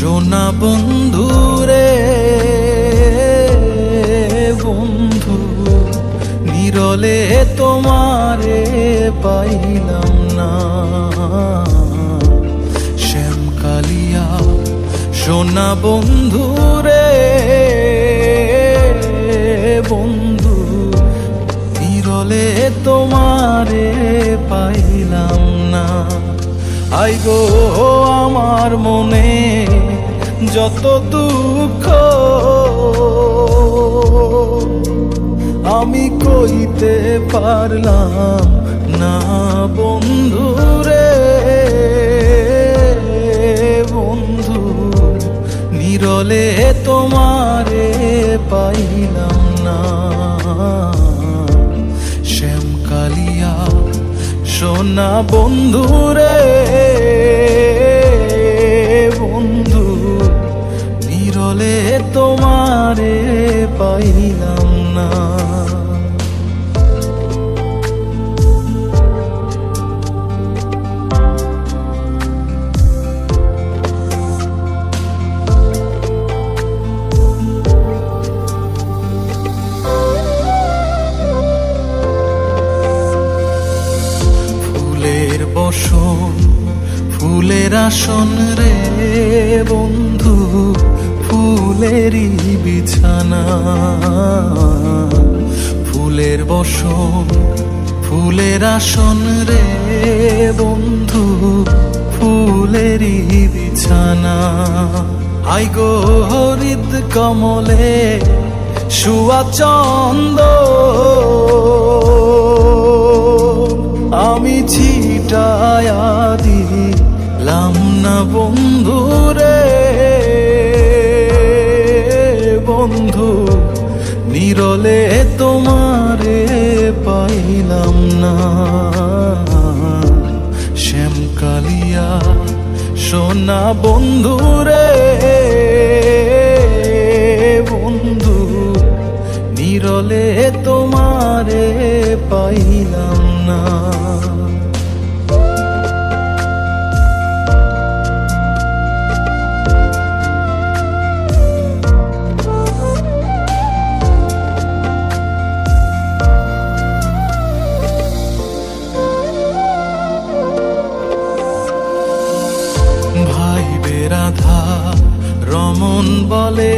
সোনা বন্ধু রে বন্ধু, নিরলে তোমারে পাইলাম না। শ্যামকালিয়া সোনা বন্ধু রে বন্ধু, নিরলে তোমারে পাইলাম না। আই গো আমার মনে যত দুঃখ, আমি কইতে পারলাম না বন্ধু রে বন্ধু, নিরলে তোমারে পাইলাম না। শ্যামকালিয়া সোনা বন্ধু রে বন্ধু, নিরলে তোমারে পাইলাম না। বসন ফুলের আসন রে বন্ধু, ফুলেরই বিছানা। ফুলের বসন ফুলের আসন রে বন্ধু, ফুলেরই বিছানা। আই গো হরিদ কমলে শুয়া চন্দ, আমি ছিটায়া দিলাম না বন্ধু রে বন্ধু, নিরলে তোমারে পাইলাম না। শ্যামকালিয়া সোনা বন্ধু রে বন্ধু, নিরলে তোমারে পাইলাম না। ভাই বেরাধা রমন বলে